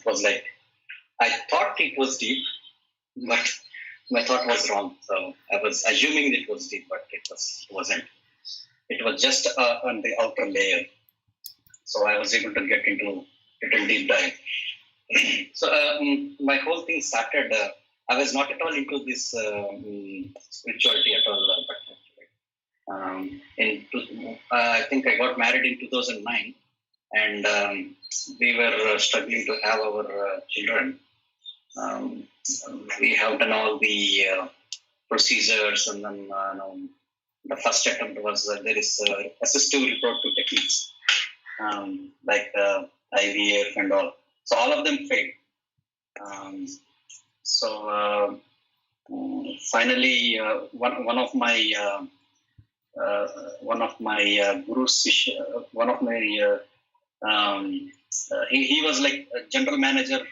it was like, I thought it was deep, but my thought was wrong. So I was assuming it was deep, but it wasn't. It was just on the outer layer. So I was able to get into a deep dive. So my whole thing started. I was not at all into this spirituality at all. I think I got married in 2009, and we were struggling to have our children. We have done all the procedures, and then the first attempt was there is assistive reproductive techniques like IVF and all. So all of them failed. Finally, one of my gurus, he was like a general manager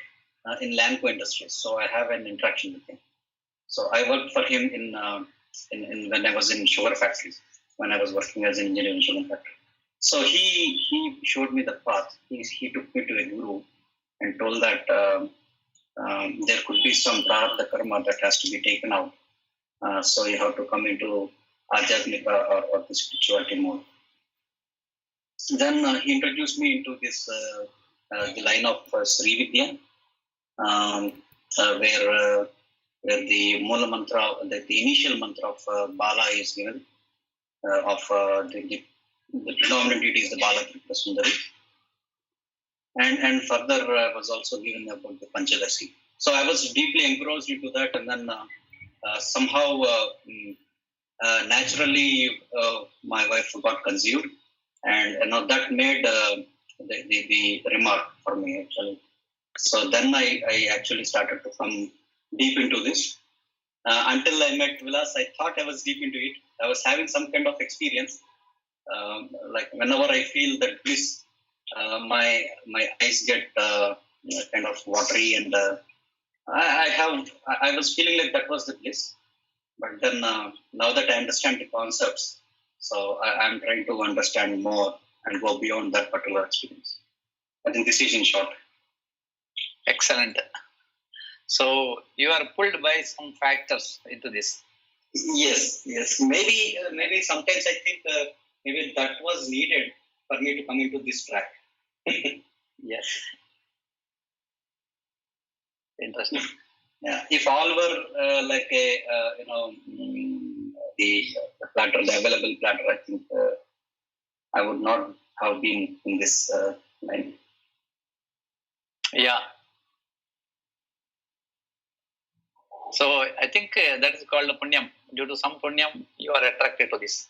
in Lanco Industries. So I have an interaction with him. So I worked for him in when I was in sugar factories, when I was working as an engineer in sugar factory. So he showed me the path. He took me to a guru and told that there could be some prarabdha karma that has to be taken out. So you have to come into Adhyatmika or the spirituality mode. Then he introduced me into this the line of Sri Vidya, where the Mula mantra, the initial mantra of Bala is given, the predominant deity is the Bala Tripura Sundari. And further was also given about the Panchadasi. So I was deeply engrossed into that, and then somehow naturally my wife got conceived, and that made the remark for me actually. So then I actually started to come deep into this. Until I met Vilas, I thought I was deep into it. I was having some kind of experience. Like whenever I feel that bliss, my eyes get kind of watery, and I was feeling like that was the bliss. But then now that I understand the concepts, so I'm trying to understand more and go beyond that particular experience. I think this is in short. Excellent. So you are pulled by some factors into this. Yes. Maybe sometimes I think maybe that was needed for me to come into this track. Yes. Interesting. Yeah. If all were like a the platter, the available platter, I think I would not have been in this line. Yeah. So I think that is called punyam. Due to some punyam, you are attracted to this.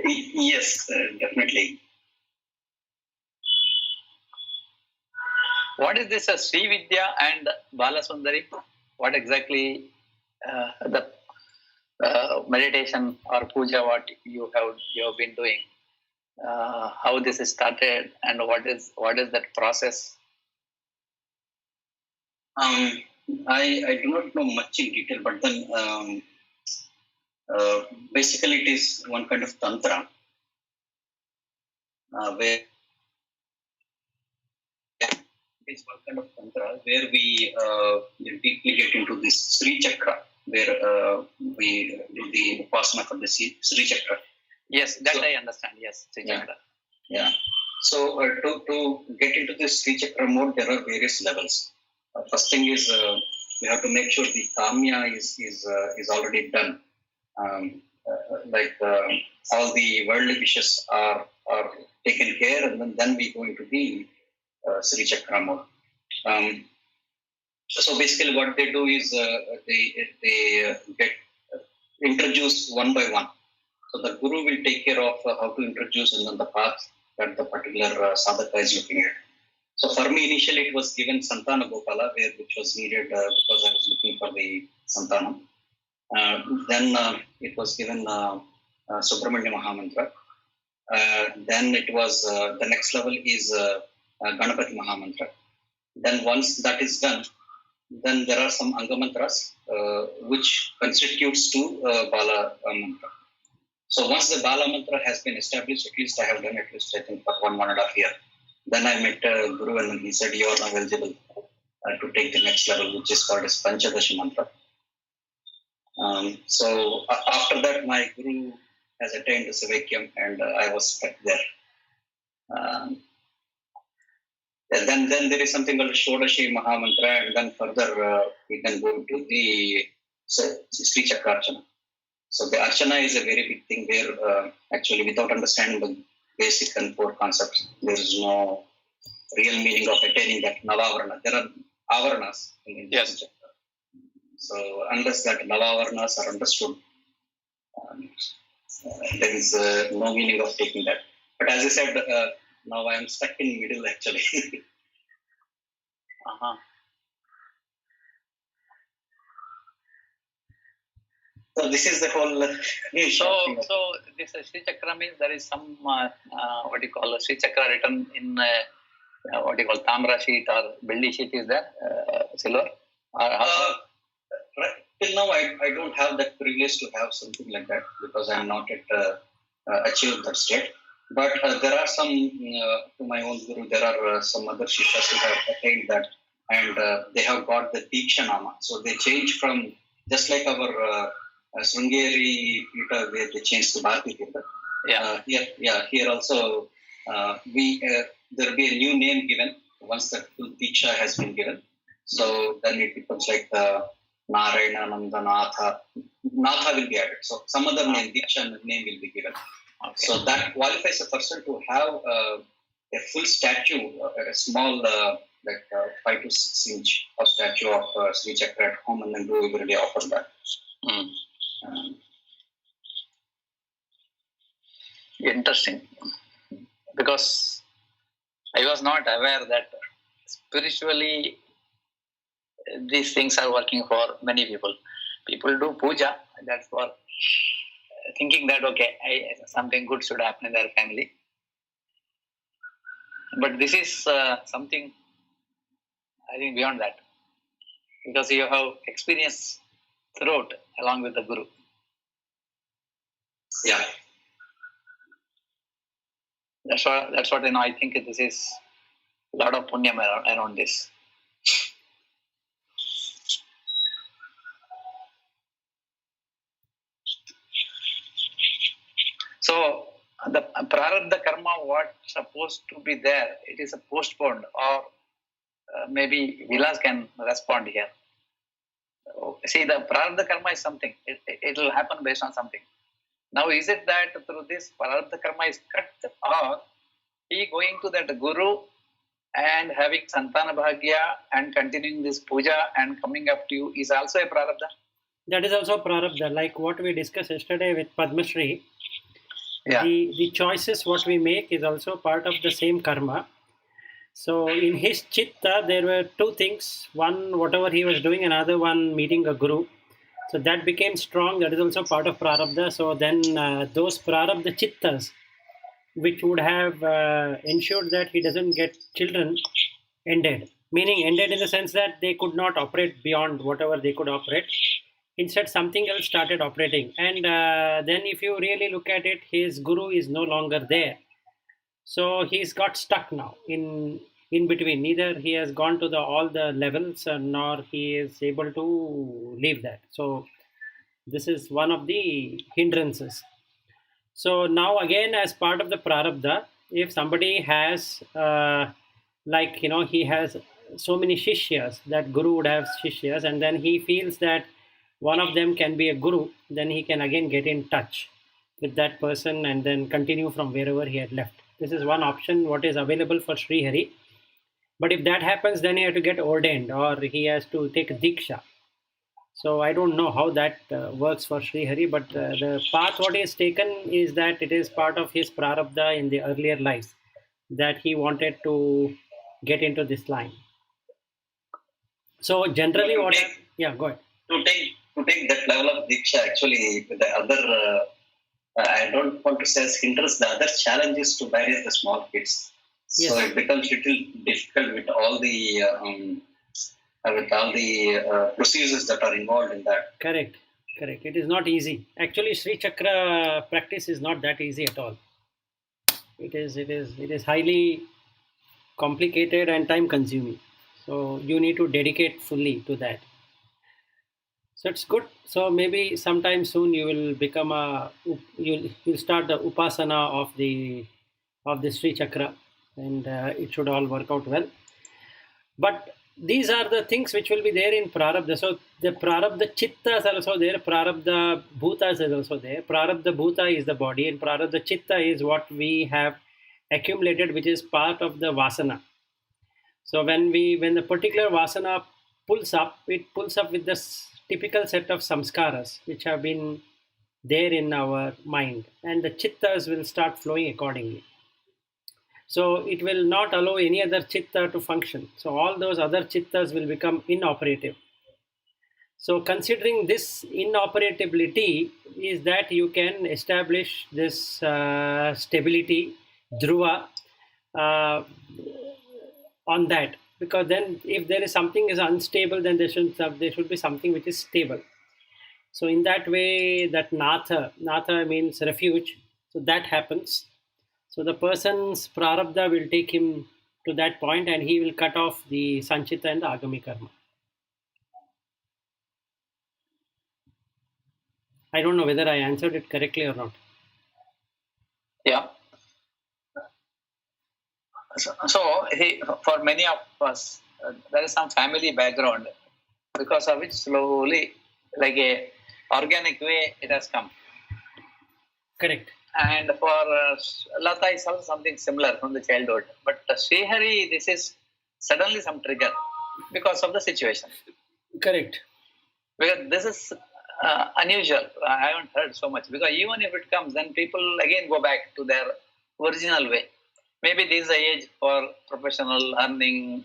Yes, definitely. What is this Sri Vidya and Bala Sundari? What exactly the meditation or puja what you have been doing? How this is started, and what is that process? I do not know much in detail, but then basically it is one kind of tantra where it's one kind of tantra where we deeply get into this Sri Chakra, where we do the upasana for the Sri Chakra. Yes, that I understand. Yes, Sri Chakra. Yeah. So to get into this Sri Chakra mode, there are various levels. First thing is we have to make sure the kamya is already done. All the worldly wishes are taken care, and then we go into the Sri Chakra mode. So basically, what they do is they get introduced one by one. So the guru will take care of how to introduce, and then the path that the particular sadhaka is looking at. So for me, initially it was given Santana Gopala, which was needed because I was looking for the Santana. Then it was given Subramanya Mahamantra. Then it was the next level is Ganapati Mahamantra. Then once that is done, then there are some Anga mantras which constitutes to Bala mantra. So once the Bala mantra has been established, at least I have done at least I think for 1.5 years. Then I met Guru and he said, you are now eligible to take the next level, which is called as Panchadashi Mantra. So after that, my Guru has attained the Sivakyam and I was stuck there. Then there is something called Shodashi Mahamantra, and then further we can go to the Sri Chakrarchana. So the Archana is a very big thing where actually without understanding the basic and core concepts, there is no real meaning of attaining that Navavarana. There are Avaranas in Yes. Chakra. So unless that Navavarnas are understood, there is no meaning of taking that. But as I said, now I am stuck in middle actually. Uh-huh. So this is the whole. So this Sri Chakra means there is some what do you call Sri Chakra written in what do you call Tamra sheet or Belli sheet is there silver? Right. Till now, I don't have that privilege to have something like that because I am not yet achieved that state. But there are some, to my own Guru, there are some other Shishas who have attained that and they have got the Diksha Nama. So they change from, just like our Sringeri Pita where they changed to Bharati Pita. Here also there will be a new name given once the full Diksha has been given. So then it becomes like Narayana, Nandanatha. Natha will be added. So some other name, Diksha name will be given. Okay. So that qualifies a person to have a full statue, a small, like 5 to 6 inch of statue of Sri Chakra at home, and then do every day offer that. Interesting. Because I was not aware that spiritually these things are working for many people. People do puja, that's for thinking that okay, something good should happen in their family. But this is something I think beyond that, because you have experience throughout along with the Guru. Yeah. That's what I think this is a lot of punyam around this. So the prarabdha karma, what's supposed to be there, it is postponed, or maybe Vilas can respond here. See, the prarabdha karma is something; it will happen based on something. Now, is it that through this prarabdha karma is cut, or he going to that guru and having santana bhagya and continuing this puja and coming up to you is also a prarabdha? That is also prarabdha, like what we discussed yesterday with Padma Shri. Yeah. The choices what we make is also part of the same karma. So in his chitta, there were two things. One, whatever he was doing, another one, meeting a guru. So that became strong. That is also part of prarabdha. So then those prarabdha chittas, which would have ensured that he doesn't get children, ended. Meaning ended in the sense that they could not operate beyond whatever they could operate. Instead, something else started operating. And then if you really look at it, his guru is no longer there. So he's got stuck now in between. Neither he has gone to all the levels nor he is able to leave that. So this is one of the hindrances. So now again, as part of the prarabdha, if somebody has he has so many shishyas, that guru would have shishyas, and then he feels that one of them can be a guru, then he can again get in touch with that person and then continue from wherever he had left. This is one option what is available for Sri Hari. But if that happens, then he has to get ordained or he has to take Diksha. So I don't know how that works for Sri Hari, but the path what he has taken is that it is part of his prarabdha in the earlier lives that he wanted to get into this line. So generally go ahead. To take that level of Diksha, actually, the other, I don't want to say as hindrance, the other challenge is to manage the small kids. Yes. So it becomes a little difficult with all the procedures that are involved in that. Correct. It is not easy. Actually, Sri Chakra practice is not that easy at all. It is highly complicated and time consuming. So you need to dedicate fully to that. So it's good. So maybe sometime soon you will become you'll start the upasana of the Sri Chakra, and it should all work out well. But these are the things which will be there in Prarabdha. So the Prarabdha Chitta is also there, Prarabdha Bhutas is also there. Prarabdha Bhuta is the body, and Prarabdha Chitta is what we have accumulated, which is part of the Vasana. So when the particular Vasana pulls up, it pulls up with the typical set of samskaras which have been there in our mind, and the chittas will start flowing accordingly. So it will not allow any other chitta to function. So all those other chittas will become inoperative. So considering this inoperability is that you can establish this stability, dhruva, on that. Because then if there is something is unstable, then there should be something which is stable. So in that way, that natha means refuge. So that happens. So the person's prarabdha will take him to that point, and he will cut off the sanchita and the agami karma. I don't know whether I answered it correctly or not. Yeah. So for many of us, there is some family background because of which slowly, like a organic way, it has come. Correct. And for Lata is also something similar from the childhood. But Srihari, this is suddenly some trigger because of the situation. Correct. Because this is unusual. I haven't heard so much. Because even if it comes, then people again go back to their original way. Maybe this is the age for professional earning,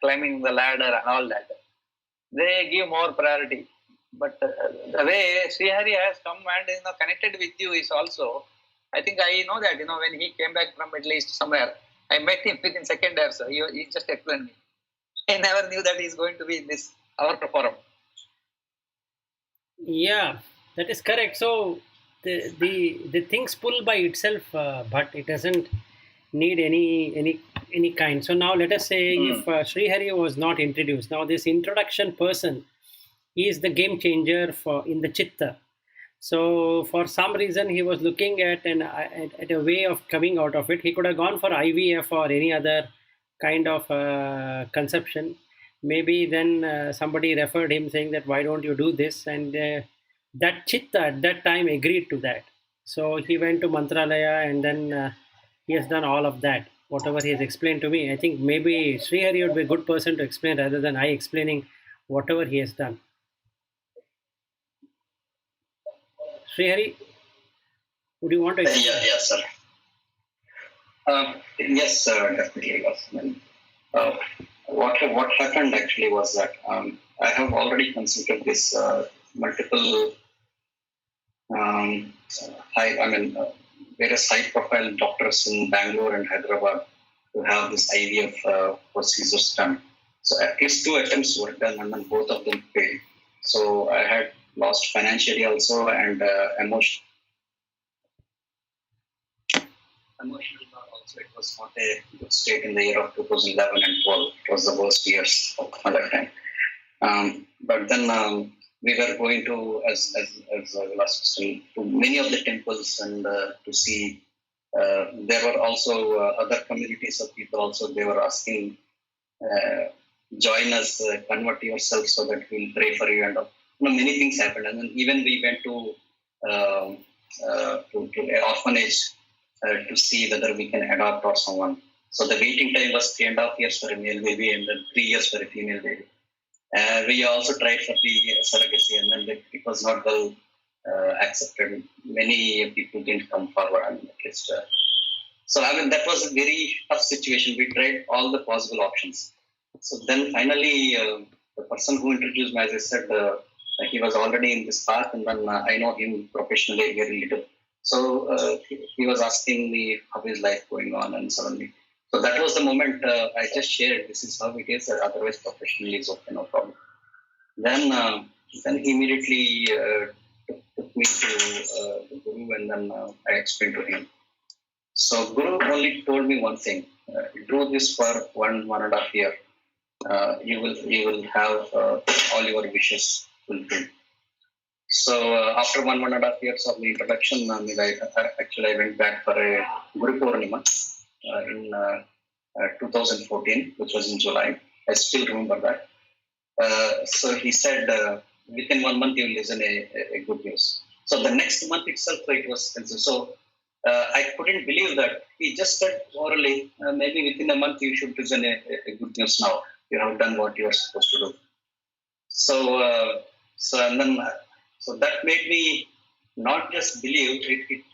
climbing the ladder and all that. They give more priority. But the way Srihari has come and is now connected with you is also, I think I know that, when he came back from Middle East somewhere, I met him within second year, so he just explained me. I never knew that he's going to be in this, our forum. Yeah, that is correct. So the things pull by itself, but it doesn't need any kind. So now let us say if Srihari was not introduced, now this introduction person is the game changer in the chitta. So for some reason he was looking at a way of coming out of it. He could have gone for IVF or any other kind of conception. Maybe then somebody referred him saying that why don't you do this, and that chitta at that time agreed to that. So he went to Mantralaya, and then he has done all of that, whatever he has explained to me. I think maybe Srihari would be a good person to explain rather than I explaining whatever he has done. Srihari, would you want to explain? Yes, sir. Yes, definitely. Yes. What happened actually was that I have already considered this multiple various high-profile doctors in Bangalore and Hyderabad to have this IVF procedures done. So at least 2 attempts were done, and then both of them failed. So I had lost financially also, and emotionally also. It was not a good state in the year of 2011 and 12. It was the worst years of that time. But then we were going to, as last to many of the temples and to see. There were also other communities of people also. They were asking, join us, convert yourself so that we'll pray for you, and many things happened. And then even we went to an orphanage to see whether we can adopt or someone. So the waiting time was 3.5 years for a male baby and then 3 years for a female baby. We also tried for the surrogacy, and then it was not well accepted. Many people didn't come forward. At least. So that was a very tough situation. We tried all the possible options. So then finally, the person who introduced me, as I said, he was already in this path, and then I know him professionally very little. So he was asking me how is life going on, and suddenly. So that was the moment I just shared. This is how it is. Otherwise, professionally is okay, no problem. Then he immediately took me to the Guru, and then I explained to him. So Guru only told me one thing. do this for 1.5 year. You will have all your wishes fulfilled. So after 1.5 years of the introduction, I went back for a Guru Purnima in 2014, which was in July. I still remember that. So he said, within 1 month you will listen a good news. So the next month itself it was so. I couldn't believe that he just said orally, maybe within a month you should listen a good news now. You have done what you are supposed to do. So so that made me not just believe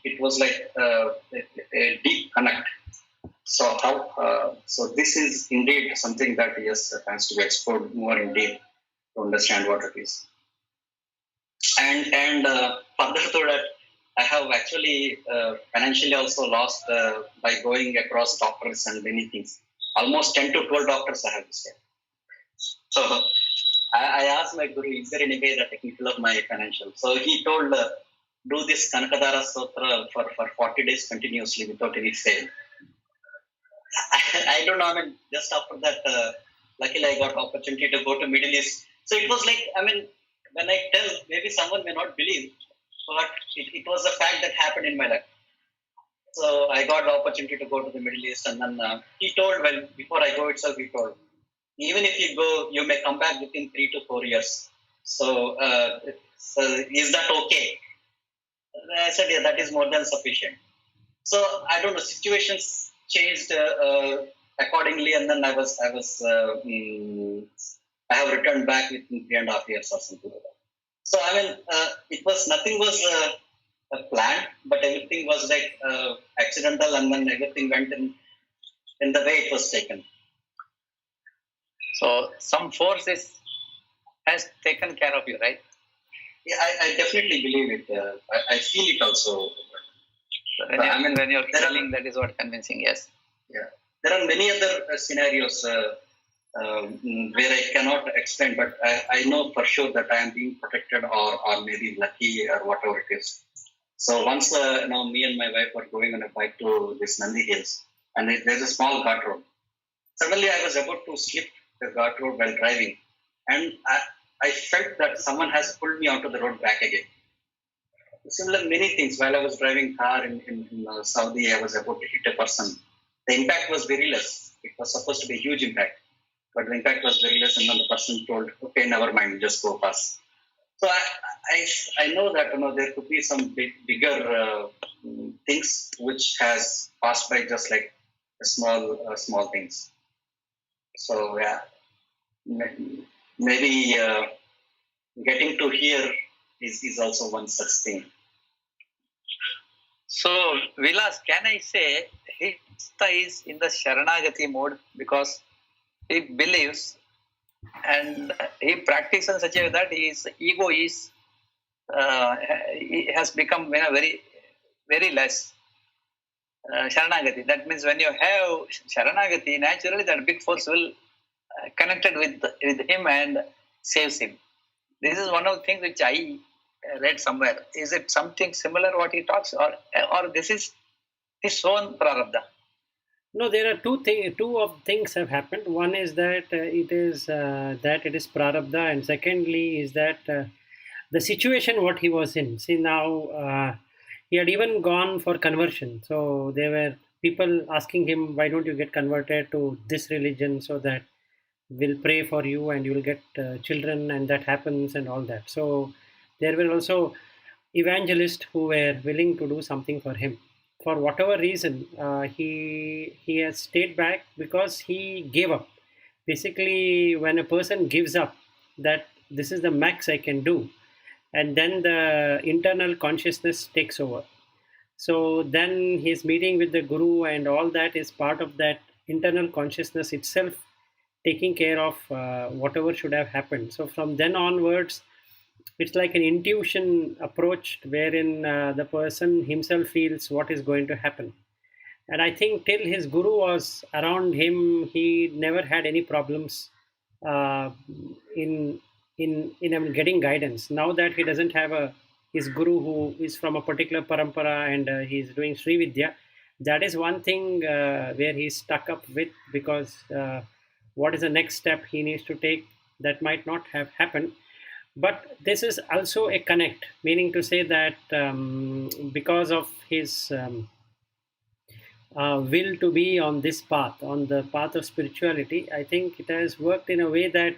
it was like a deep connect. So so this is indeed something that has to be explored more in depth to understand what it is. And further to that, I have actually financially also lost by going across doctors and many things. Almost 10 to 12 doctors I have visited. So I asked my guru, is there any way that I can fill up my financial? So he told, do this Kanakadara Sutra for 40 days continuously without any fail. I don't know, just after that, luckily I got opportunity to go to Middle East. So it was like, when I tell, maybe someone may not believe, but it was a fact that happened in my life. So I got the opportunity to go to the Middle East, and then he told, well, before I go itself, he told, even if you go, you may come back within 3 to 4 years. So, is that okay? I said, yeah, that is more than sufficient. So I don't know, situations changed accordingly, and then I have returned back within 3.5 years or something like that. So it was nothing was planned, but everything was like accidental, and then everything went in the way it was taken. So some force has taken care of you, right? Yeah, I definitely believe it. I feel it also. When you're telling, that is what convincing, yes. Yeah, there are many other scenarios where I cannot explain, but I know for sure that I am being protected or maybe lucky or whatever it is. So once now me and my wife were going on a bike to this Nandi Hills, and there's a small ghat road. Suddenly I was about to slip the ghat road while driving, and I felt that someone has pulled me onto the road back again. Similar many things. While I was driving car in Saudi, I was about to hit a person. The impact was very less. It was supposed to be a huge impact, but the impact was very less, and then the person told, okay, never mind, just go pass. So I know that there could be some bigger things which has passed by just like small things. So yeah, maybe getting to here is also one such thing. So Vilas, can I say he is in the Sharanagati mode because he believes and he practices in such a way that his ego he has become very, very less Sharanagati. That means when you have Sharanagati, naturally that big force will connected with him and saves him. This is one of the things which I read somewhere. Is it something similar what he talks, or this is his own prarabdha? No, there are two of things have happened. One is that it is prarabdha, and secondly is that the situation what he was in. See now, he had even gone for conversion. So there were people asking him, "Why don't you get converted to this religion so that we'll pray for you and you'll get children and that happens and all that." So there were also evangelists who were willing to do something for him. For whatever reason, he has stayed back because he gave up. Basically, when a person gives up that this is the max I can do, and then the internal consciousness takes over. So then his meeting with the guru and all that is part of that internal consciousness itself taking care of whatever should have happened. So from then onwards, it's like an intuition approach wherein the person himself feels what is going to happen. And I think till his guru was around him, he never had any problems in getting guidance. Now that he doesn't have his guru who is from a particular parampara and he's doing Sri Vidya, That is one thing where he's stuck up with, because what is the next step he needs to take, that might not have happened. But this is also a connect, meaning to say that because of his will to be on this path, on the path of spirituality, I think it has worked in a way that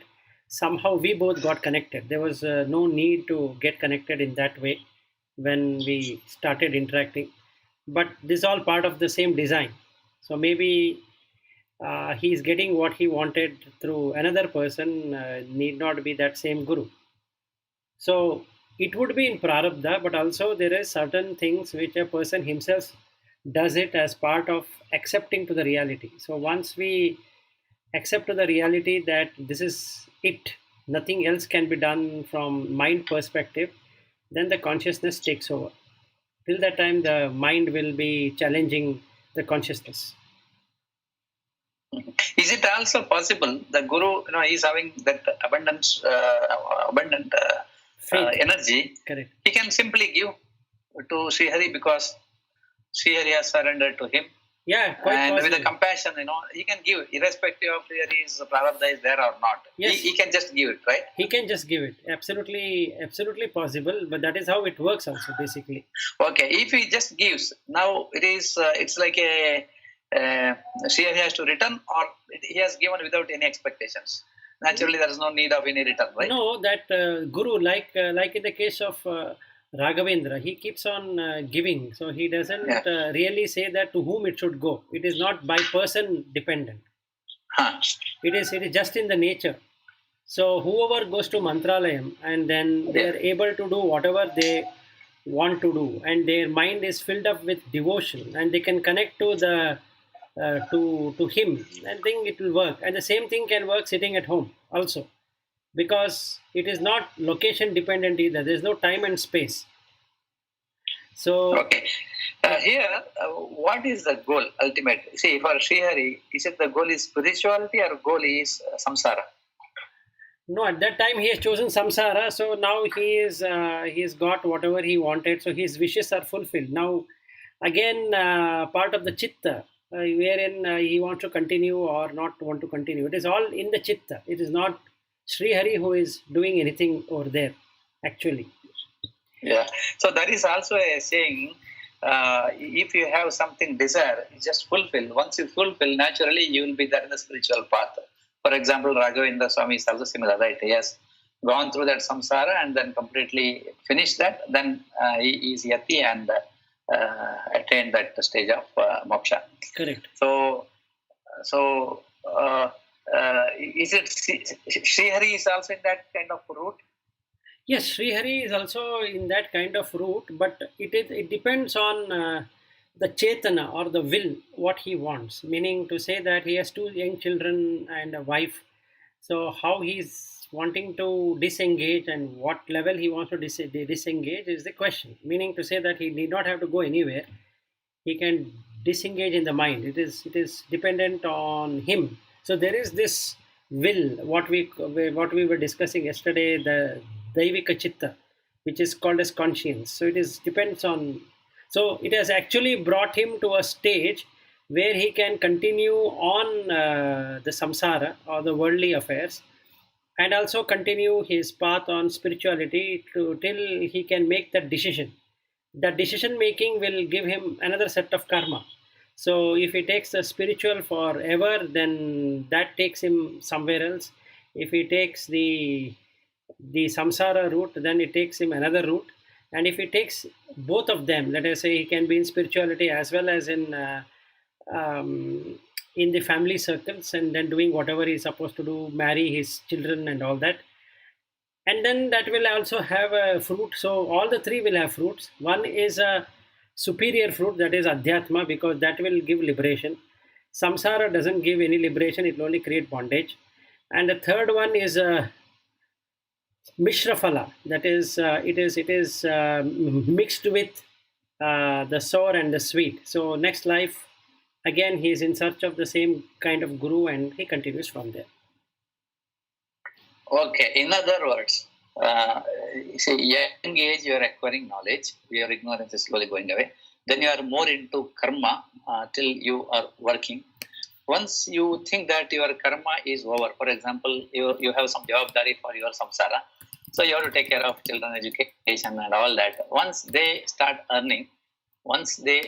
somehow we both got connected. There was no need to get connected in that way when we started interacting. But this is all part of the same design. So maybe he's getting what he wanted through another person, need not be that same guru. So it would be in prarabdha, but also there is certain things which a person himself does it as part of accepting to the reality. So once we accept to the reality that this is it, nothing else can be done from mind perspective, then the consciousness takes over. Till that time, the mind will be challenging the consciousness. Is it also possible the guru, is having that abundant Faith. energy? Correct. He can simply give to Srihari because Srihari has surrendered to him. Yeah, quite and possible. with a compassion, he can give, irrespective of whether his prarabdha is there or not. Yes. He can just give it, right? He can just give it. Absolutely possible. But that is how it works also, basically. Okay, if he just gives, now it's like Srihari has to return, or he has given without any expectations. Naturally, there is no need of any return, right? No, that guru, like in the case of Raghavendra, he keeps on giving. So he doesn't really say that to whom it should go. It is not by person dependent. Huh. It is just in the nature. So whoever goes to Mantralayam and then they are able to do whatever they want to do, and their mind is filled up with devotion, and they can connect to the to him, I think it will work. And the same thing can work sitting at home also, because it is not location dependent either. There is no time and space. So okay, here what is the goal ultimate? See, for Srihari, is it the goal is spirituality or goal is samsara? no, at that time he has chosen samsara. So now he has got whatever he wanted. So his wishes are fulfilled. Now again, part of the chitta, wherein he wants to continue or not want to continue. It is all in the chitta. It is not Srihari who is doing anything over there, actually. Yeah. So that is also a saying, if you have something desire, you just fulfill. Once you fulfill, naturally you will be there in the spiritual path. For example, Raghavendra Swami is also similar, right? He has gone through that samsara and then completely finished that. Then he is yati and attained that stage of moksha. Correct. So is it Srihari is also in that kind of route? Yes, Srihari is also in that kind of route, but it depends on the chetana or the will, what he wants. Meaning to say that he has 2 young children and a wife. So how he's wanting to disengage and what level he wants to disengage is the question. Meaning to say that he need not have to go anywhere. He can disengage in the mind. It is dependent on him. So there is this will, what we were discussing yesterday, the Daivika Chitta, which is called as conscience. So it depends on. So it has actually brought him to a stage where he can continue on the samsara or the worldly affairs, and also continue his path on spirituality till he can make that decision. That decision making will give him another set of karma. So if he takes the spiritual forever, then that takes him somewhere else. If he takes the samsara route, then it takes him another route. And if he takes both of them, let us say he can be in spirituality as well as in the family circles, and then doing whatever he's supposed to do, marry his children and all that. And then that will also have a fruit. So all the 3 will have fruits. One is a superior fruit, that is Adhyatma, because that will give liberation. Samsara doesn't give any liberation, it will only create bondage. And the third one is Mishrafala, that is it is mixed with the sour and the sweet. So next life, again, he is in search of the same kind of guru, and he continues from there. Okay, in other words, young age you are acquiring knowledge, your ignorance is slowly going away. then you are more into karma till you are working. Once you think that your karma is over, for example, you have some jawabdari for your samsara, so you have to take care of children education and all that. Once they start earning, once they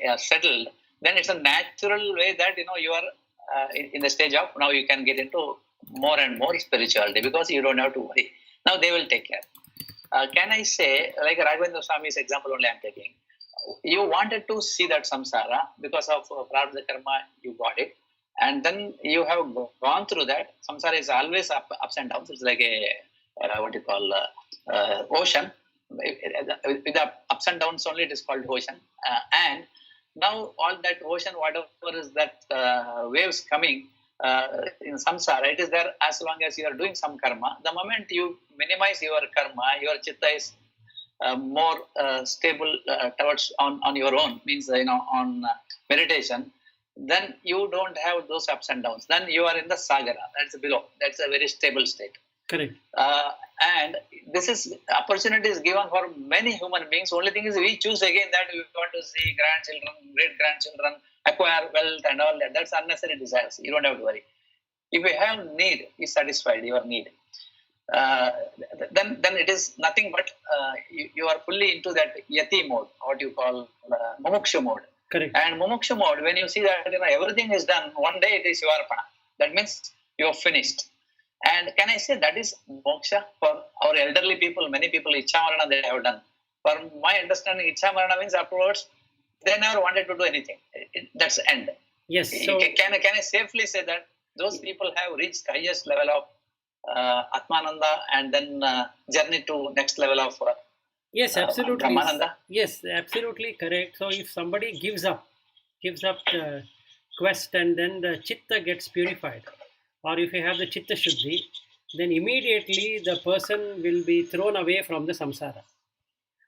are settled, then it's a natural way that you are in the stage of now you can get into more and more spirituality because you don't have to worry. Now they will take care. Can I say, like Raghavendra Swami's example only I'm taking, you wanted to see that samsara because of prarabdha karma, you got it. And then you have gone through that. Samsara is always ups and downs. It's like a, ocean. With the ups and downs only, it is called ocean. And now all that ocean, whatever is that waves coming in samsara, it is there as long as you are doing some karma. The moment you minimize your karma, your chitta is more stable towards on your own, means on meditation, then you don't have those ups and downs. Then you are in the sagara, that's below. That's a very stable state. Correct. And this is opportunity is given for many human beings. Only thing is we choose again that we want to see grandchildren, great grandchildren, acquire wealth and all that. That's unnecessary desires. You don't have to worry. If you have need, is satisfied your need. Then it is nothing but you are fully into that yati mode, what you call mumuksha mode. Correct. And mumuksha mode, when you see that everything is done, one day it is Yogarpana. That means you have finished. And can I say that is moksha for our elderly people? Many people Ichha Marana they have done. For my understanding, Ichha Marana means afterwards they never wanted to do anything. That's the end. Yes. So can I safely say that those people have reached highest level of Atmananda and then journey to next level of yes, absolutely. Brahmananda? Yes, absolutely correct. So if somebody gives up the quest and then the chitta gets purified, or if you have the chitta shuddhi, then immediately the person will be thrown away from the samsara.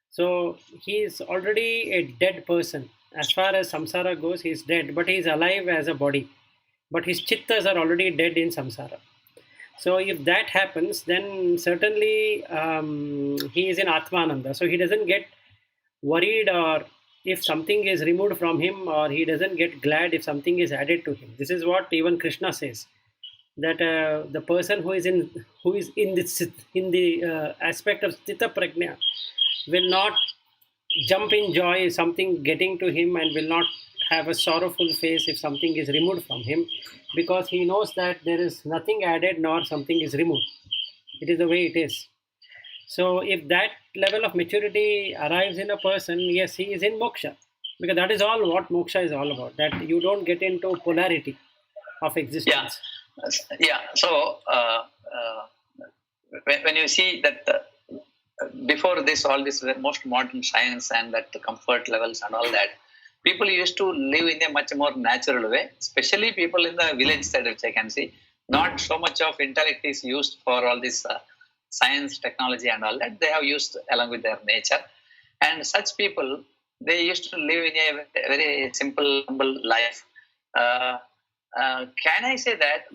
So he is already a dead person. As far as samsara goes, he is dead, but he is alive as a body. But his chittas are already dead in samsara. So if that happens, then certainly he is in Atmananda. So he doesn't get worried or if something is removed from him, or he doesn't get glad if something is added to him. This is what even Krishna says, that the person who is in the aspect of Stita Prajna will not jump in joy if something getting to him, and will not have a sorrowful face if something is removed from him, because he knows that there is nothing added nor something is removed. It is the way it is. So if that level of maturity arrives in a person, yes, he is in moksha, because that is all what moksha is all about, that you don't get into polarity of existence. Yeah. So when you see that before this, all this most modern science and that comfort levels and all that, people used to live in a much more natural way, especially people in the village side, which I can see. Not so much of intellect is used for all this science, technology and all that. They have used along with their nature. And such people, they used to live in a very simple, humble life. Can I say that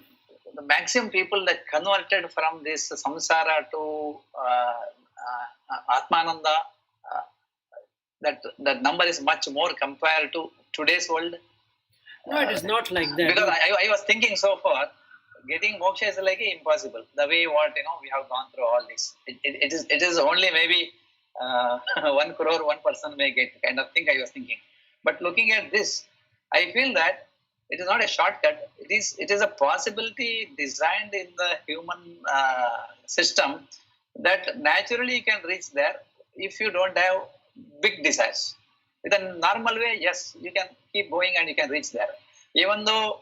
the maximum people that converted from this samsara to Atmananda, that number is much more compared to today's world? No, it is not like that. Because I was thinking so far, getting moksha is like impossible. The way what we have gone through all this, it is only maybe 1 crore one person may get, kind of thing I was thinking. But looking at this, I feel that it is not a shortcut. It is a possibility designed in the human system that naturally you can reach there if you don't have big desires. With a normal way, yes, you can keep going and you can reach there. Even though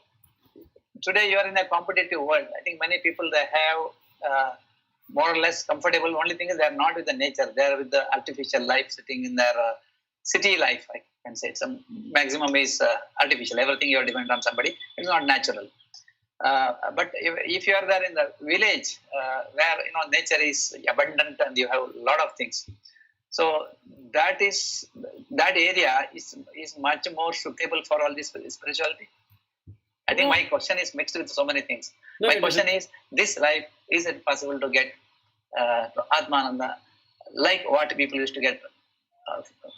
today you are in a competitive world, I think many people they have more or less comfortable. Only thing is they are not with the nature. They are with the artificial life, sitting in their city life. I can say some maximum is artificial. Everything you are dependent on somebody. It's not natural. But if you are there in the village where nature is abundant and you have a lot of things, so that area is much more suitable for all this spirituality. I think my question is mixed with so many things. My question is, this life, is it possible to get Atmananda like what people used to get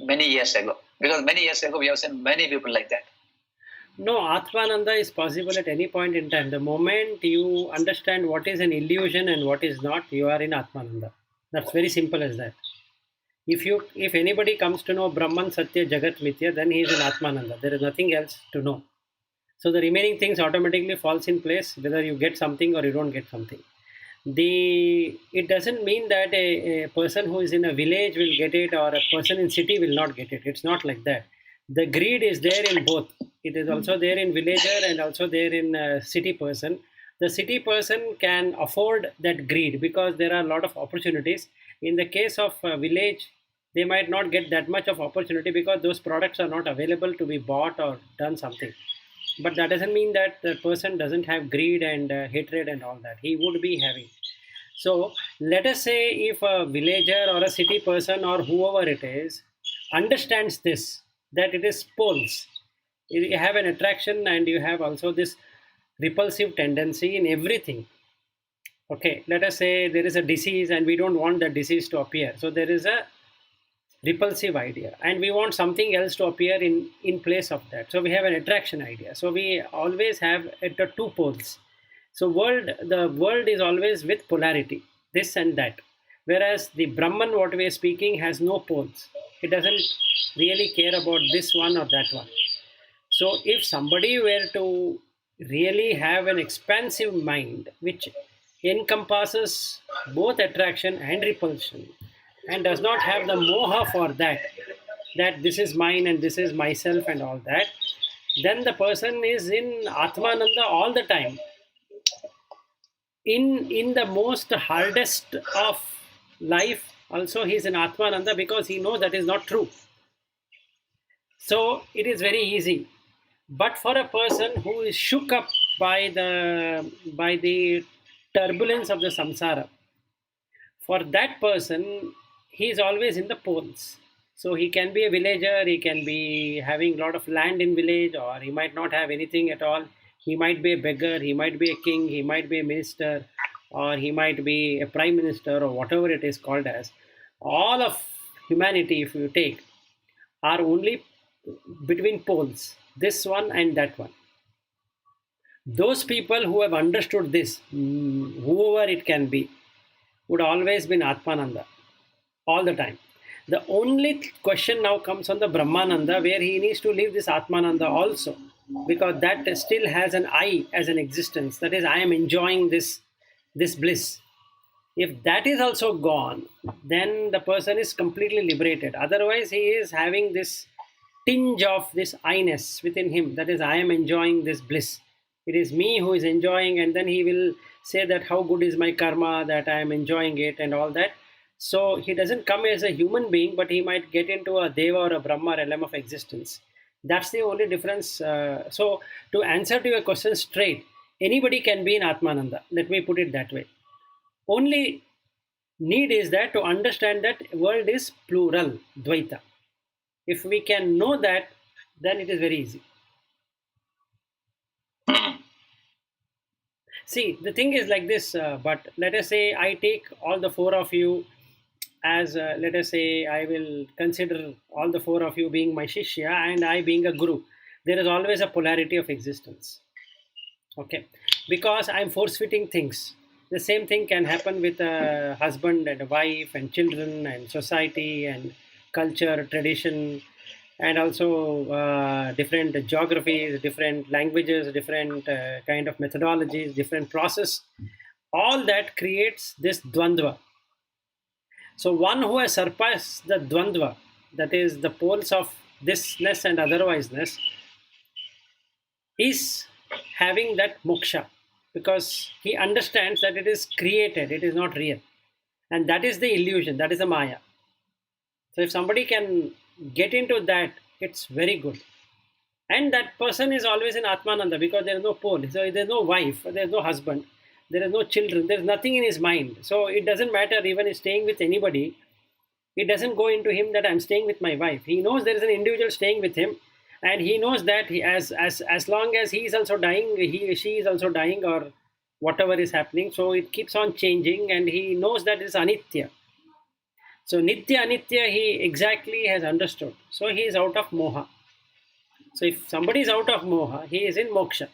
many years ago. Because many years ago we have seen many people like that. No, Atmananda is possible at any point in time. The moment you understand what is an illusion and what is not, you are in Atmananda. That's very simple as that. If anybody comes to know Brahman, Satya, Jagat, Mithya, then he is in Atmananda. There is nothing else to know. So the remaining things automatically falls in place, whether you get something or you don't get something. It doesn't mean that a person who is in a village will get it or a person in city will not get it. It's not like that. The greed is there in both. It is also there in villager and also there in a city person. The city person can afford that greed because there are a lot of opportunities. In the case of a village, they might not get that much of opportunity because those products are not available to be bought or done something. But that doesn't mean that the person doesn't have greed and hatred and all that. He would be having. So let us say if a villager or a city person or whoever it is understands this, that it is poles. You have an attraction and you have also this repulsive tendency in everything. Okay, let us say there is a disease and we don't want that disease to appear. So there is a repulsive idea and we want something else to appear in place of that. So we have an attraction idea. So we always have the two poles. So the world is always with polarity, this and that. Whereas the Brahman, what we are speaking, has no poles. It doesn't really care about this one or that one. So if somebody were to really have an expansive mind, which encompasses both attraction and repulsion, and does not have the moha for that this is mine and this is myself and all that, then the person is in Atmananda all the time. In the most hardest of life, also he is in Atmananda because he knows that is not true. So it is very easy. But for a person who is shook up by the turbulence of the samsara, for that person, he is always in the poles. So he can be a villager, he can be having a lot of land in village, or he might not have anything at all. He might be a beggar, he might be a king, he might be a minister, or he might be a prime minister, or whatever it is called as. All of humanity, if you take, are only between poles, this one and that one. Those people who have understood this, whoever it can be, would always be in Atmananda all the time. The only question now comes on the Brahmananda, where he needs to leave this Atmananda also, because that still has an I as an existence. That is, I am enjoying this bliss. If that is also gone, then the person is completely liberated. Otherwise, he is having this tinge of this I-ness within him. That is, I am enjoying this bliss. It is me who is enjoying, and then he will say that how good is my karma, that I am enjoying it and all that. So he doesn't come as a human being, but he might get into a Deva or a Brahma realm of existence. That's the only difference. So to answer to your question straight, anybody can be in Atmananda. Let me put it that way. Only need is that to understand that world is plural, Dvaita. If we can know that, then it is very easy. See, the thing is like this, but let us say I take all the four of you as, let us say, I will consider all the four of you being my Shishya and I being a Guru. There is always a polarity of existence. Okay, because I'm force-fitting things. The same thing can happen with a husband and a wife and children and society and culture, tradition, and also different geographies, different languages, different kind of methodologies, different process. All that creates this Dvandva. So one who has surpassed the Dvandva, that is the poles of thisness and otherwiseness, is having that moksha, because he understands that it is created, it is not real. And that is the illusion, that is the Maya. So if somebody can get into that, it's very good. And that person is always in Atmananda because there is no pole. So there's no wife, there's no husband, there is no children, there's nothing in his mind. So it doesn't matter even if staying with anybody, it doesn't go into him that I'm staying with my wife. He knows there is an individual staying with him, and he knows that he, as long as he is also dying, she is also dying, or whatever is happening. So it keeps on changing, and he knows that it's anitya. So Nitya Anitya, he exactly has understood. So he is out of moha. So if somebody is out of moha, he is in moksha.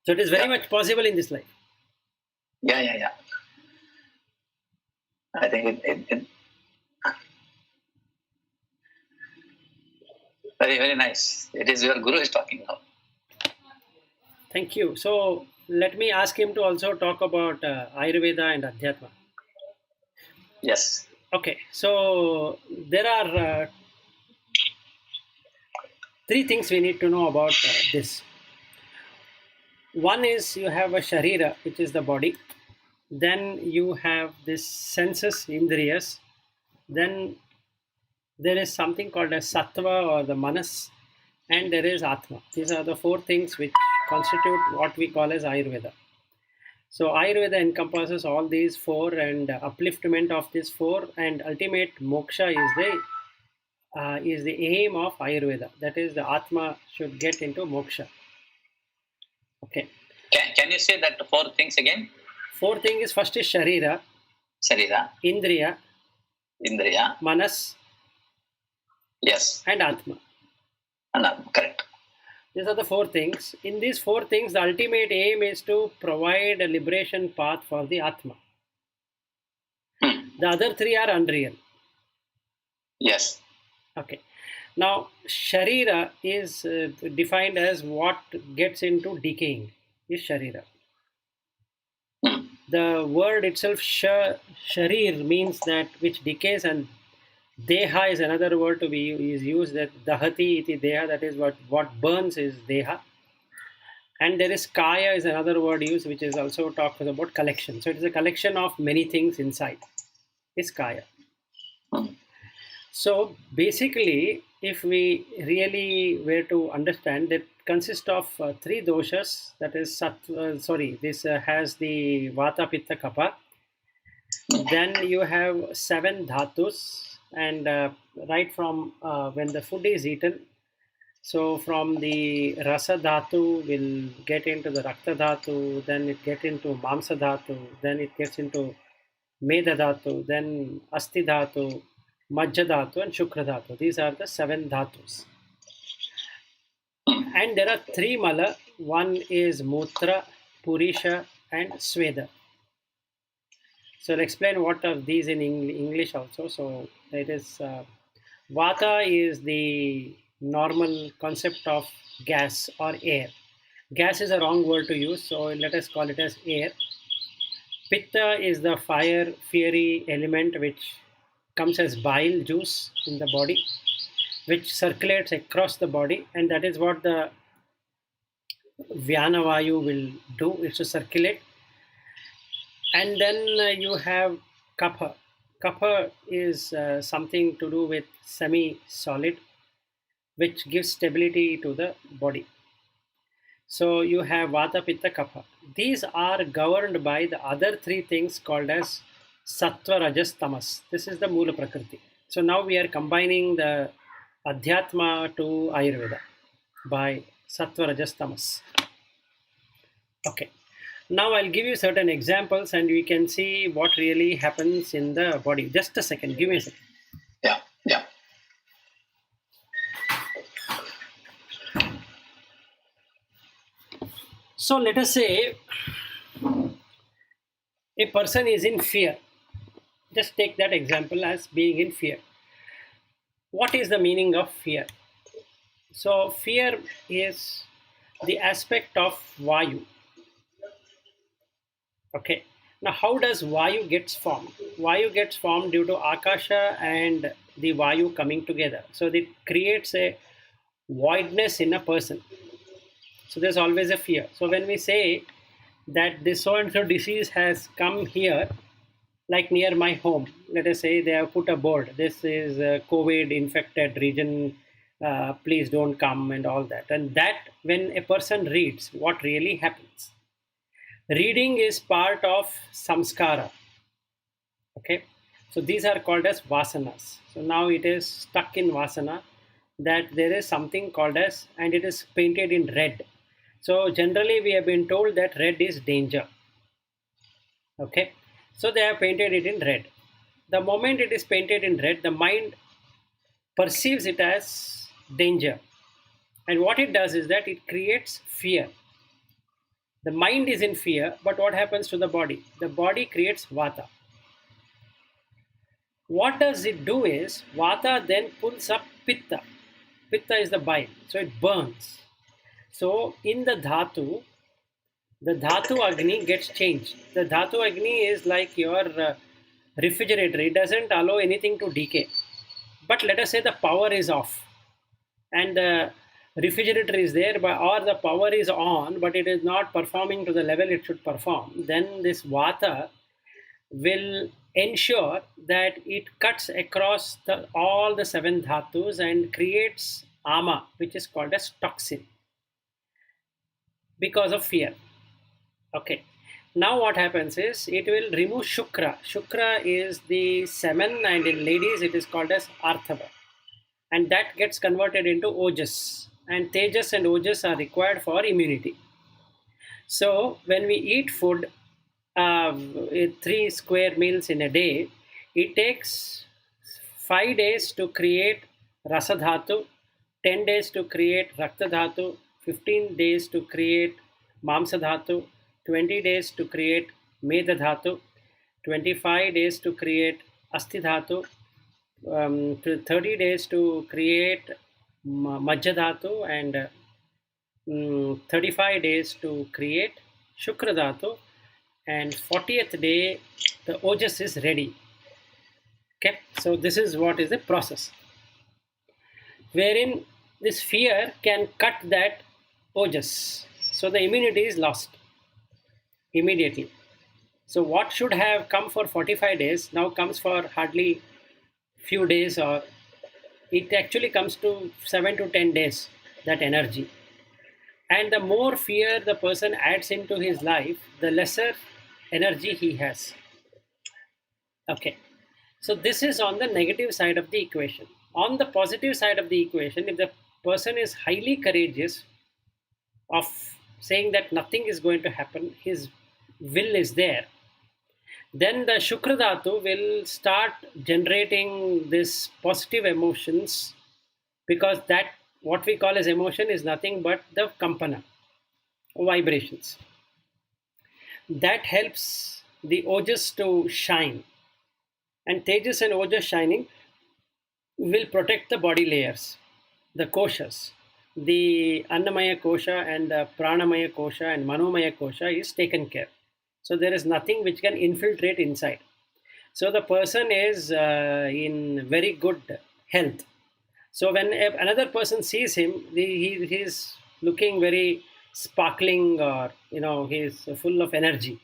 So it is very much possible in this life. Yeah. I think it very, very nice. It is your guru is talking now. Thank you. So let me ask him to also talk about Ayurveda and Adhyatma. Yes. Okay, so there are three things we need to know about this. One is you have a Sharira, which is the body. Then you have this senses, Indriyas. Then there is something called as Sattva or the Manas. And there is Atma. These are the four things which constitute what we call as Ayurveda. So Ayurveda encompasses all these four, and upliftment of these four, and ultimate moksha is the aim of Ayurveda. That is, the Atma should get into moksha. Okay. Can you say that four things again? Four things is first is Sharira, Sharira, Indriya, Indriya, Manas, yes, and Atma. and correct. These are the four things. In these four things, the ultimate aim is to provide a liberation path for the Atma. The other three are unreal. Yes. Okay. Now, Sharira is defined as what gets into decaying, is Sharira. The word itself, Sharir, means that which decays, and Deha is another word to be is used, that Dahati iti Deha, that is what burns is Deha. And there is Kaya is another word used, which is also talks about collection. So it is a collection of many things inside, is Kaya. So basically, if we really were to understand, that consists of three doshas, that is this has the Vata, Pitta, Kapha. Then you have 7 dhatus, and right from when the food is eaten, so from the Rasa Dhatu will get into the Rakta Dhatu, then it gets into Mamsa Dhatu, then it gets into Medha Dhatu, then Asti Dhatu, Majja Dhatu, and Shukra Dhatu. These are the 7 dhatus. And there are 3 mala. One is Mutra, Purisha, and Sweda. So I'll explain what are these in English also. So it is Vata is the normal concept of gas or air. Gas is a wrong word to use, so let us call it as air. Pitta is the fire, fiery element which comes as bile juice in the body, which circulates across the body, and that is what the Vyanavayu will do, is to circulate. And then you have Kapha. Kapha is something to do with semi-solid, which gives stability to the body. So you have Vata, Pitta, Kapha. These are governed by the other 3 things called as Sattva, Rajas, Tamas. This is the Mula Prakriti. So now we are combining the Adhyatma to Ayurveda by Sattva, Rajas, Tamas. Okay. Now I'll give you certain examples and we can see what really happens in the body. Just a second. Give me a second. Yeah. So let us say a person is in fear. Just take that example as being in fear. What is the meaning of fear? So fear is the aspect of Vayu. Okay. Now how does Vayu gets formed? Vayu gets formed due to Akasha and the Vayu coming together. So it creates a voidness in a person. So there's always a fear. So when we say that this so and so disease has come here, like near my home, let us say they have put a board, this is a COVID infected region, please don't come, and all that. And that when a person reads, what really happens? Reading is part of samskara. Okay, so these are called as vasanas. So now it is stuck in vasana, that there is something called as, and it is painted in red. So generally we have been told that red is danger. Okay, So they have painted it in red. The moment it is painted in red, the mind perceives it as danger. And what it does is that it creates fear. The mind is in fear, but what happens to the body? The body creates vata. What does it do is, vata then pulls up pitta. Pitta is the bile, so it burns. So in the dhatu agni gets changed. The dhatu agni is like your refrigerator. It doesn't allow anything to decay. But let us say the power is off and the refrigerator is there, or the power is on, but it is not performing to the level it should perform. Then this vata will ensure that it cuts across all the seven dhatus and creates ama, which is called as toxin, because of fear. Okay. Now what happens is it will remove shukra. Shukra is the semen, and in ladies it is called as arthava. And that gets converted into ojas. And tejas and ojas are required for immunity. So when we eat food, 3 square meals in a day, it takes 5 days to create rasadhatu, 10 days to create raktadhatu, 15 days to create mamsadhatu, 20 days to create medadhatu, 25 days to create asthidhatu, 30 days to create majjadhatu, and 35 days to create shukradhatu, and 40th day the ojas is ready. Okay, so this is what is the process, wherein this fear can cut that ojas, so the immunity is lost immediately. So what should have come for 45 days now comes for hardly few days, or it actually comes to 7 to 10 days, that energy. And the more fear the person adds into his life, the lesser energy he has. Okay, so this is on the negative side of the equation. On the positive side of the equation, if the person is highly courageous of saying that nothing is going to happen, his will is there, then the shukradhatu will start generating this positive emotions, because that what we call as emotion is nothing but the kampana, vibrations. That helps the ojas to shine, and tejas and ojas shining will protect the body layers, the koshas. The annamaya kosha and the pranamaya kosha and manomaya kosha is taken care. So there is nothing which can infiltrate inside. So the person is in very good health. So when another person sees him, he's looking very sparkling, or he's full of energy.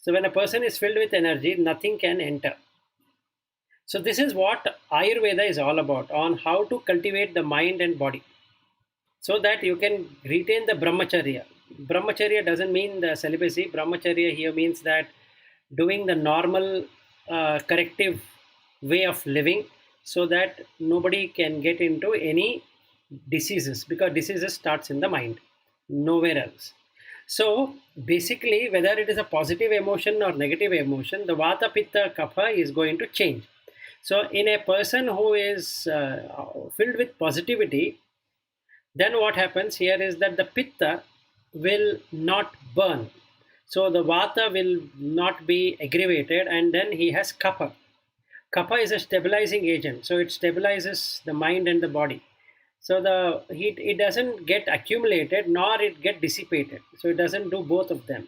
So when a person is filled with energy, nothing can enter. So this is what Ayurveda is all about, on how to cultivate the mind and body, so that you can retain the brahmacharya. Brahmacharya doesn't mean the celibacy. Brahmacharya here means that doing the normal corrective way of living, so that nobody can get into any diseases, because diseases starts in the mind, nowhere else. So basically, whether it is a positive emotion or negative emotion, the vata pitta kapha is going to change. So in a person who is filled with positivity, then what happens here is that the pitta will not burn. So the vata will not be aggravated, and then he has kapha. Kapha is a stabilizing agent, so it stabilizes the mind and the body. So the heat, it doesn't get accumulated nor it get dissipated. So it doesn't do both of them.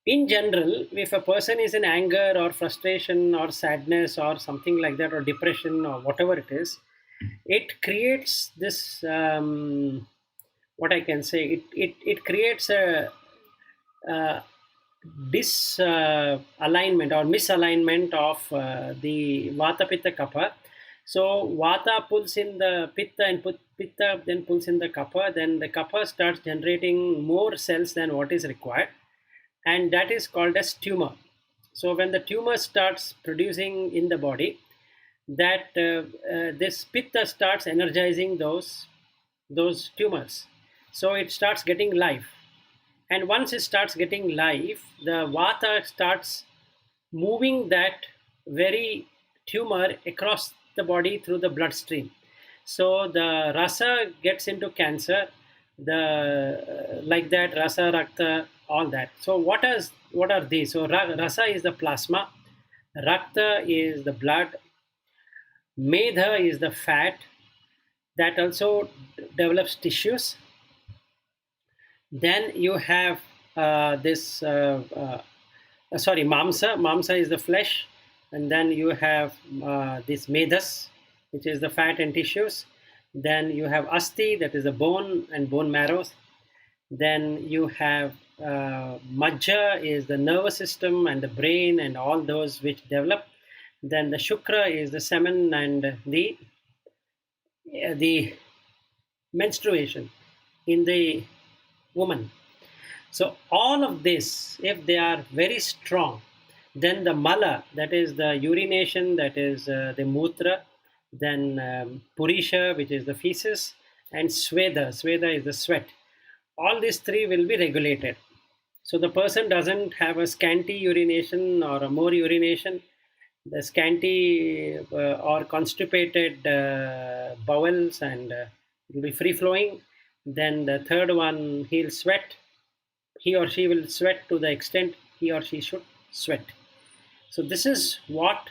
In general, if a person is in anger or frustration or sadness or something like that, or depression or whatever it is, it creates this what I can say, it creates a disalignment or misalignment of the vata pitta kapha. So vata pulls in the pitta, and pitta then pulls in the kapha. Then the kapha starts generating more cells than what is required, and that is called as tumor. So when the tumor starts producing in the body, that this pitta starts energizing those tumors. So it starts getting life, and once it starts getting life, the vata starts moving that very tumor across the body through the bloodstream. So the rasa gets into cancer, the like that rasa, rakta, all that. So what are these? So rasa is the plasma, rakta is the blood, medha is the fat that also develops tissues. Then you have this sorry, mamsa is the flesh, and then you have this medhas, which is the fat and tissues. Then you have asti, that is the bone and bone marrows. Then you have majja is the nervous system and the brain and all those which develop. Then the shukra is the semen and the menstruation in the woman. So all of this, if they are very strong, then the mala, that is the urination, that is the mutra, then purisha, which is the feces, and sweda is the sweat. All these three will be regulated. So the person doesn't have a scanty urination or a more urination. The scanty or constipated bowels, and it will be free flowing. Then the third one, he'll sweat. He or she will sweat to the extent he or she should sweat. So this is what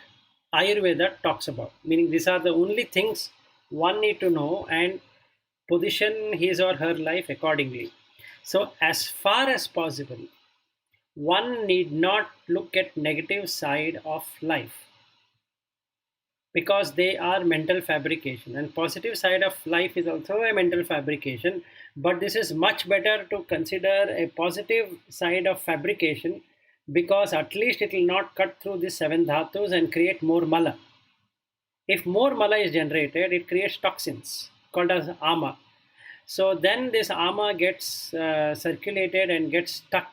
Ayurveda talks about, meaning these are the only things one need to know and position his or her life accordingly. So as far as possible, one need not look at negative side of life, because they are mental fabrication, and positive side of life is also a mental fabrication. But this is much better to consider a positive side of fabrication, because at least it will not cut through the seven dhatus and create more mala. If more mala is generated, it creates toxins called as ama. So then this ama gets circulated and gets stuck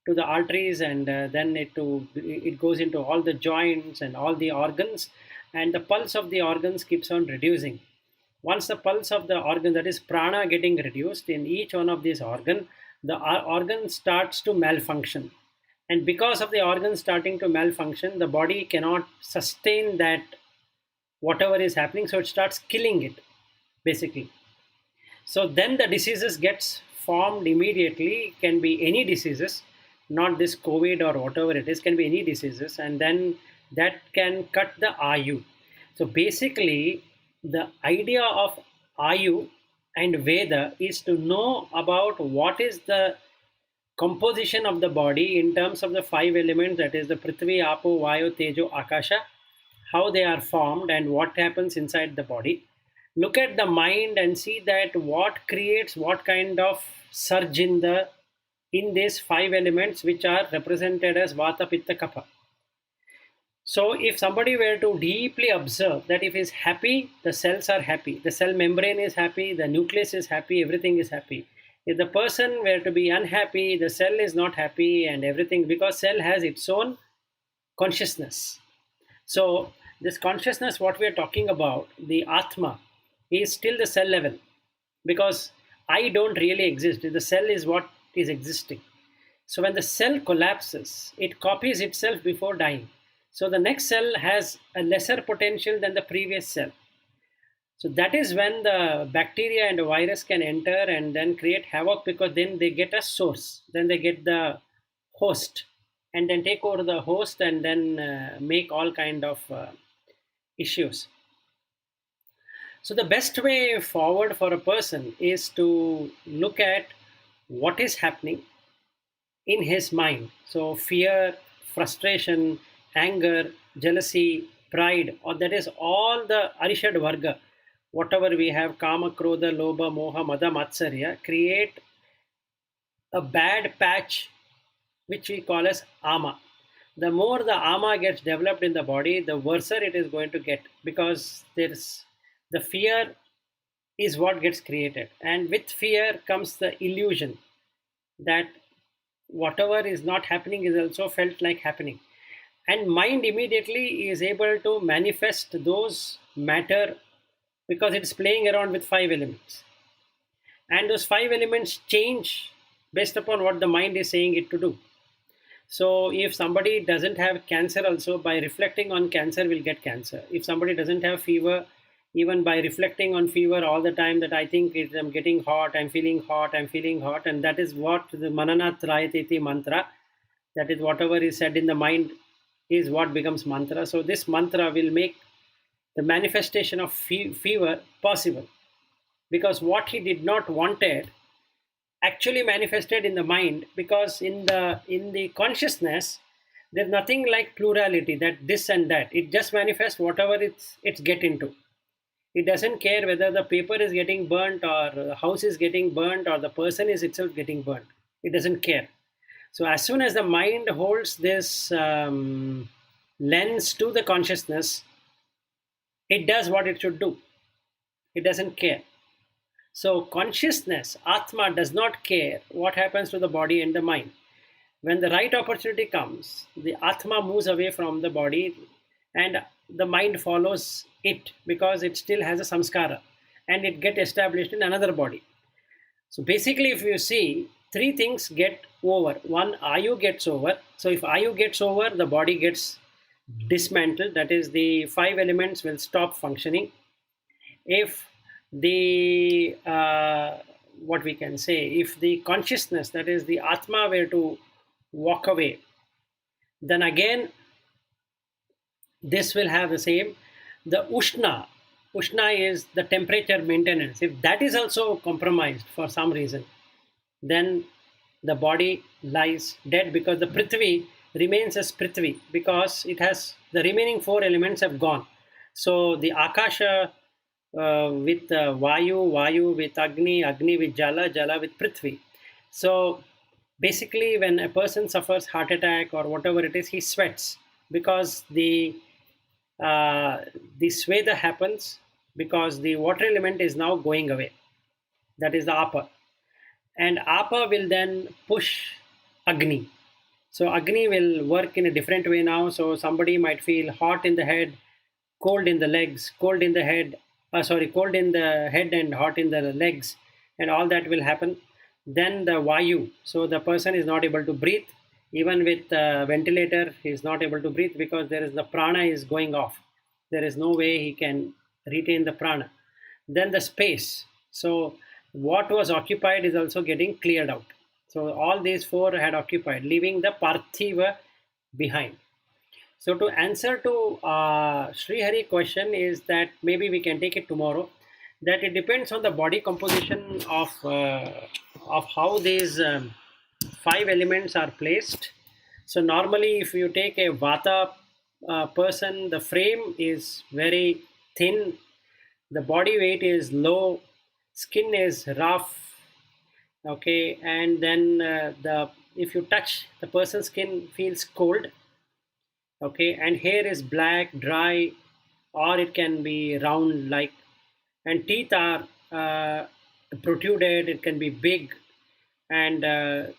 to the arteries, and then it goes into all the joints and all the organs, and the pulse of the organs keeps on reducing. Once the pulse of the organ, that is prana, getting reduced in each one of these organ, the organ starts to malfunction. And because of the organ starting to malfunction, the body cannot sustain that whatever is happening, so it starts killing it, basically. So then the diseases gets formed immediately, can be any diseases, not this COVID or whatever it is, can be any diseases, and then that can cut the Ayu. So basically, the idea of Ayu and Veda is to know about what is the composition of the body in terms of the five elements, that is the Prithvi, Apo, Vayu, Tejo, Akasha, how they are formed and what happens inside the body. Look at the mind and see that what creates what kind of surge in these five elements, which are represented as Vata, Pitta, Kapha. So if somebody were to deeply observe that if he's happy, the cells are happy, the cell membrane is happy, the nucleus is happy, everything is happy. If the person were to be unhappy, the cell is not happy and everything, because cell has its own consciousness. So this consciousness, what we are talking about, the Atma, is still the cell level, because I don't really exist. The cell is what is existing. So when the cell collapses, it copies itself before dying. So the next cell has a lesser potential than the previous cell. So that is when the bacteria and the virus can enter and then create havoc, because then they get a source, then they get the host, and then take over the host and then make all kind of issues. So the best way forward for a person is to look at what is happening in his mind. So fear, frustration, anger, jealousy, pride, or that is all the Arishad Varga, whatever we have, Kama, Krodha, Lobha, Moha, Mada, Matsarya, create a bad patch which we call as Ama. The more the Ama gets developed in the body, the worse it is going to get, because there's the fear is what gets created, and with fear comes the illusion that whatever is not happening is also felt like happening, and mind immediately is able to manifest those matter, because it's playing around with five elements, and those five elements change based upon what the mind is saying it to do. So if somebody doesn't have cancer, also by reflecting on cancer will get cancer. If somebody doesn't have fever, even by reflecting on fever all the time, that I think I'm getting hot, I'm feeling hot, I'm feeling hot, and that is what the Manana Trayatiti mantra, that is whatever is said in the mind is what becomes mantra. So this mantra will make the manifestation of fever possible, because what he did not wanted actually manifested in the mind, because in the consciousness there's nothing like plurality, that this and that, it just manifests whatever it's get into. It doesn't care whether the paper is getting burnt, or the house is getting burnt, or the person is itself getting burnt. It doesn't care. So as soon as the mind holds this lens to the consciousness, it does what it should do. It doesn't care. So consciousness, Atma, does not care what happens to the body and the mind. When the right opportunity comes, the Atma moves away from the body and the mind follows it, because it still has a samskara and it gets established in another body. So basically, if you see, three things get over. One, Ayu gets over. So if Ayu gets over, the body gets dismantled. That is, the five elements will stop functioning. If the what we can say, if the consciousness, that is the Atma, were to walk away, then again this will have the same. The Ushna is the temperature maintenance. If that is also compromised for some reason, then the body lies dead, because the Prithvi remains as Prithvi, because it has the remaining four elements have gone. So the Akasha with Vayu with Agni with Jala with Prithvi. So basically, when a person suffers heart attack or whatever it is, he sweats, because the Sweda happens, because the water element is now going away. That is the Apa. And Apa will then push Agni. So Agni will work in a different way now. So somebody might feel hot in the head, cold in the legs, cold in the head and hot in the legs, and all that will happen. Then the Vayu. So the person is not able to breathe. Even with ventilator, he is not able to breathe, because there is the prana is going off. There is no way he can retain the prana. Then the space. So what was occupied is also getting cleared out. So all these four had occupied, leaving the Parthiva behind. So to answer to Sri Hari question is that maybe we can take it tomorrow. That it depends on the body composition of how these five elements are placed. So normally, if you take a Vata person, the frame is very thin, the body weight is low, skin is rough, okay, and then if you touch the person's skin, feels cold, okay, and hair is black, dry, or it can be round like, and teeth are protruded, it can be big, and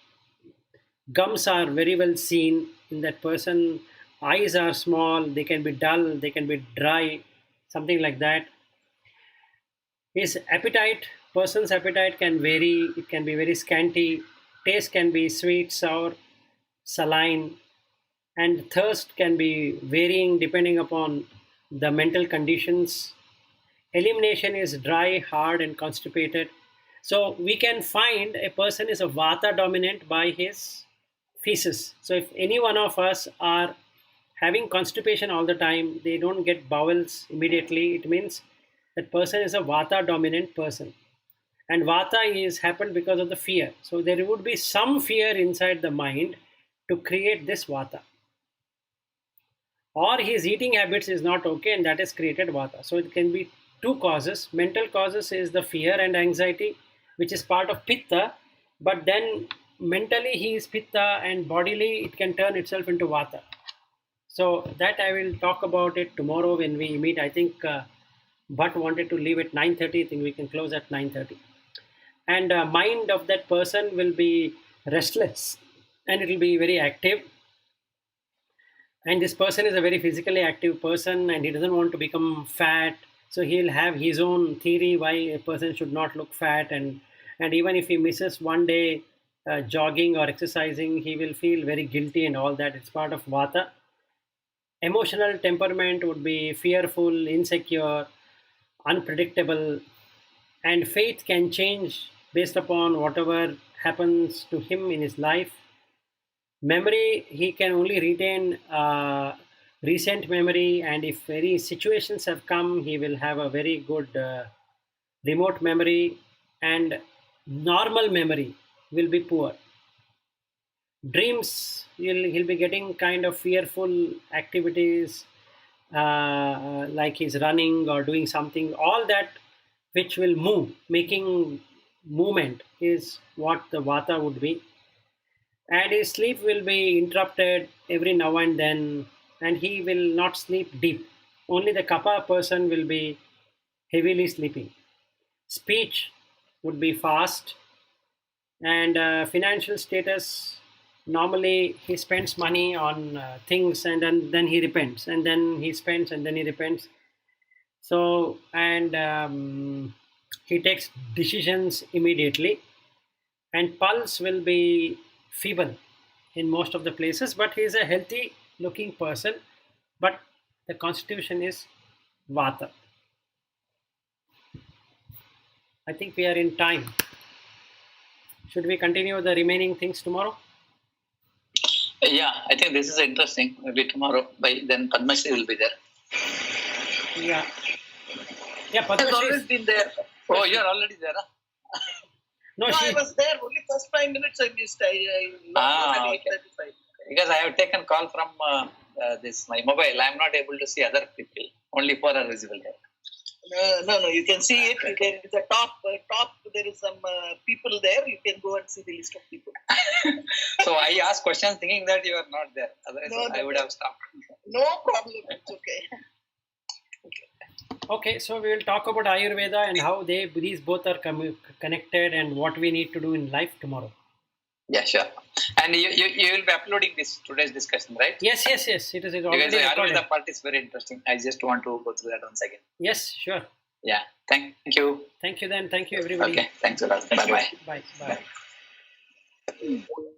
gums are very well seen in that person. Eyes are small, they can be dull, they can be dry, something like that. His appetite, person's appetite can vary, it can be very scanty, taste can be sweet, sour, saline, and thirst can be varying depending upon the mental conditions. Elimination is dry, hard, and constipated. So we can find a person is a Vata dominant by his feces. So if any one of us are having constipation all the time, they don't get bowels immediately, it means that person is a Vata dominant person. And Vata is happened because of the fear. So there would be some fear inside the mind to create this Vata. Or his eating habits is not okay, and that has created Vata. So it can be two causes. Mental causes is the fear and anxiety, which is part of Pitta, but then mentally he is Pitta, and bodily it can turn itself into Vata. So that I will talk about it tomorrow when we meet. I think Bhatt wanted to leave at 9:30. I think we can close at 9:30. And mind of that person will be restless, and it will be very active. And this person is a very physically active person, and he doesn't want to become fat. So he'll have his own theory why a person should not look fat, and even if he misses one day, jogging or exercising, he will feel very guilty and all that. It's part of Vata. Emotional temperament would be fearful, insecure, unpredictable, and faith can change based upon whatever happens to him in his life. Memory, he can only retain recent memory, and if any situations have come, he will have a very good remote memory, and normal memory will be poor. Dreams, he'll be getting kind of fearful activities, like he's running or doing something, all that which will move, making movement is what the Vata would be. And his sleep will be interrupted every now and then, and he will not sleep deep. Only the Kapha person will be heavily sleeping. Speech would be fast, and financial status, normally he spends money on things, and then he repents, and then he spends, and then he repents. So, and he takes decisions immediately, and pulse will be feeble in most of the places, but he is a healthy looking person, but the constitution is Vata. I think we are in time. Should we continue the remaining things tomorrow? Yeah, I think this is interesting. Maybe tomorrow, by then Padmashri will be there. Yeah. Yeah, I've Padmashri. always been there. Oh, you are already there, huh? No, No, I she. was there. Only first 5 minutes I missed. I Ah, at okay. 8:35. Because I have taken call from this my mobile. I am not able to see other people. Only 4 are visible here. No. You can see it. There is a top. There is some people there. You can go and see the list of people. So I asked questions thinking that you are not there. Otherwise, No, I would have stopped. No problem. It's okay. Okay, so we will talk about Ayurveda and how these both are connected, and what we need to do in life tomorrow. Yeah, sure. And you will be uploading this today's discussion, right? Yes. It is Because already the recorded. Ayurveda part is very interesting. I just want to go through that once again. Yes, sure. Yeah. Thank you. Thank you then. Thank you everybody. Okay. Thanks a lot. Bye bye. Bye. Bye.